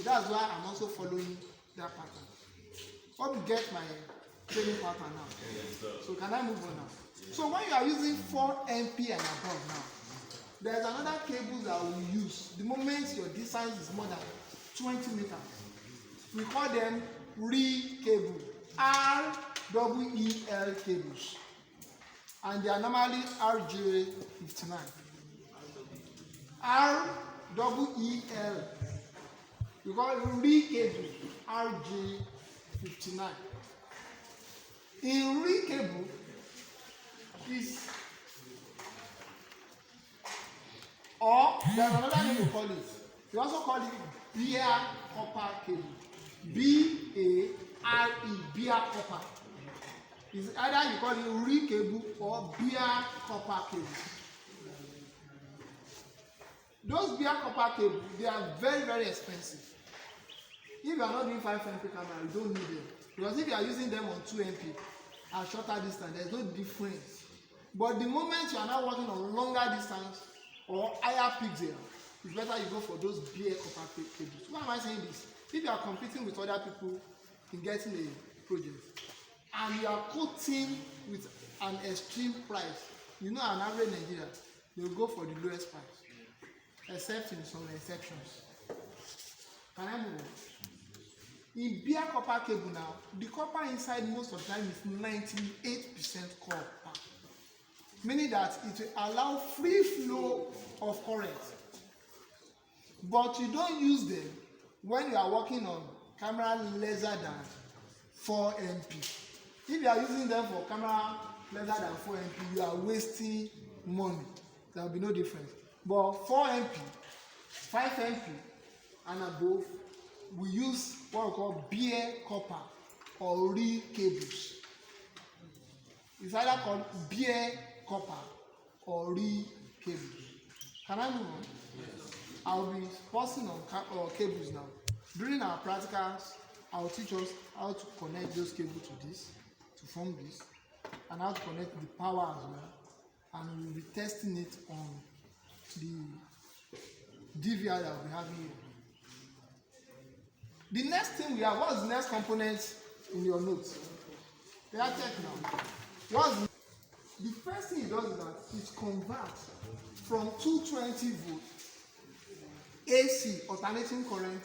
that's why I'm also following that pattern. Hope you get my training pattern now. So can I move on now? So when you are using 4 MP and above now, there's another cable that we use the moment your distance is more than 20 meters. We call them REL cable, REL cables, and they are normally RJ59. REL, we call it REL cable, RJ59. In REL cable is, or there's another name we call it. We also call it bare copper cable. B-A-R-E, bare copper. It's either you call it REL cable or bare copper cable. Those bare copper cables, they are very, very expensive. If you are not doing 5 MP camera, you don't need them. Because if you are using them on 2 MP at shorter distance, there's no difference. But the moment you are now working on longer distance or higher pixel, it's better you go for those bare copper cables. Why am I saying this? If you are competing with other people in getting a project and you are quoting with an extreme price, you know, an average Nigerian, they will go for the lowest price, except in some exceptions. Can I move on? In bare copper cable now, the copper inside most of the time is 98% copper, meaning that it will allow free flow of current. But you don't use them when you are working on camera lesser than 4 MP. If you are using them for camera lesser than 4 MP, you are wasting money. There will be no difference. But 4 MP, 5 MP and above, we use what we call bare copper or REL cables. It's either called bare copper or REL cables. Can I move on? I'll be pausing on cables now. During our practicals, I'll teach us how to connect those cables to this, to form this, and how to connect the power as well. And we'll be testing it on the DVR that we'll be having here. The next thing we have, what's the next component in your notes? They are check now. The first thing it does is that it converts from 220 volts AC, alternating current,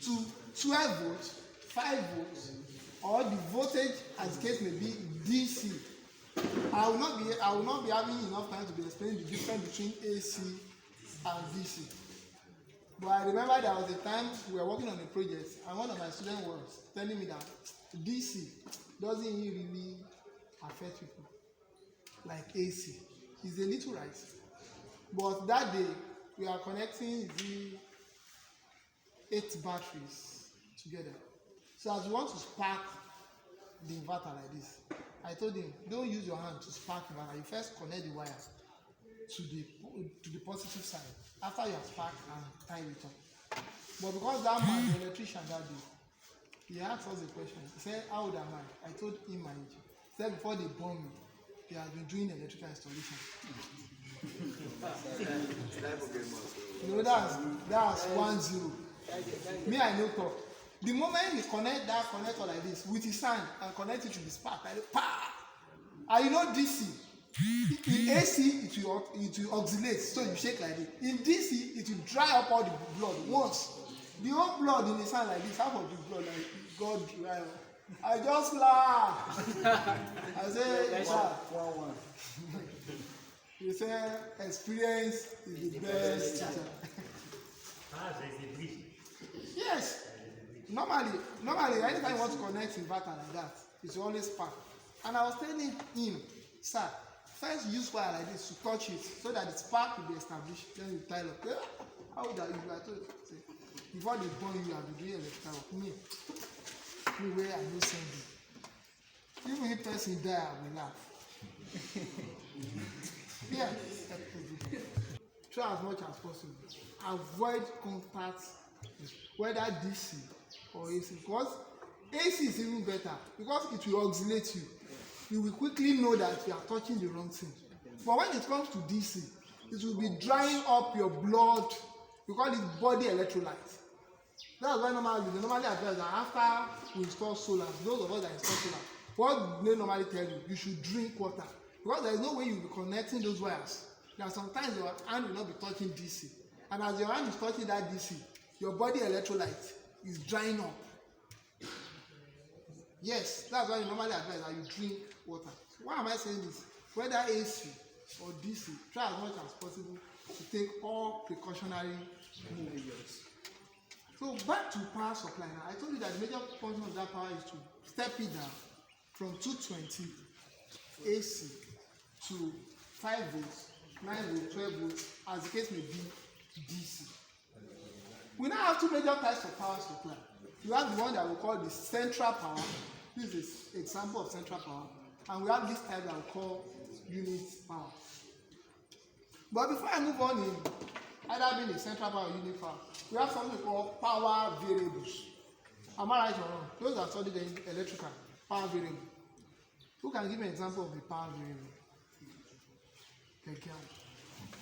to 12 volts, 5 volts, or the voltage as the case may be DC. I will not be having enough time to be explaining the difference between AC and DC. But I remember there was a time we were working on a project and one of my students was telling me that DC doesn't really affect people like AC. It's a little right. But that day we are connecting the 8 batteries together. So as you want to spark the inverter like this, I told him, don't use your hand to spark the inverter. You first connect the wire to the positive side. After you have sparked and tie it up. But because that man, the electrician that day, he asked us a question. He said, how old am I? I told him my age. He said before they born me, he has been doing electrical installation. You know, that's 1-0. Me, I know talk. The moment he connect that connector like this with his hand and connect it to the spark, like pa! And you know DC. In AC, it will oscillate, so you shake like this. In DC, it will dry up all the blood once. The whole blood in his hand like this, half of the blood like God dry up. I just laugh. I say, sir. You say experience is the best teacher. Yes. Normally, anytime you want to connect inverter like that, it's always spark. And I was telling him, sir, first use wire like this to touch it so that the spark will be established. Then you tie up. How would I told you? Before they burn you, have been doing electrical work. Me where I no send you. Even if person die, I will laugh. Yeah. Try as much as possible. Avoid contact, whether DC or AC. Because AC is even better because it will oscillate you. You will quickly know that you are touching the wrong thing. But when it comes to DC, it will be drying up your blood We call it body electrolyte. That's why they normally advise that after we install solar, those of us that install solar, what they normally tell you, you should drink water. Because there is no way you will be connecting those wires. That sometimes your hand will not be touching DC. And as your hand is touching that DC, your body electrolyte is drying up. Yes, that's why you normally advise that you drink water. So why am I saying this? Whether AC or DC, try as much as possible to take all precautionary measures. So back to power supply now. I told you that the major function of that power is to step it down from 220 AC to 5 volts, 9 volts, 12 volts, as the case may be DC. We now have two major types of power supply. You have the one that we call the central power. This is an example of central power. And we have this type that we call unit power. But before I move on in either being a central power or unit power, we have something called power variables. Am I right or wrong? Those that study the electrical power variable. Who can give me an example of the power variable? Thank you.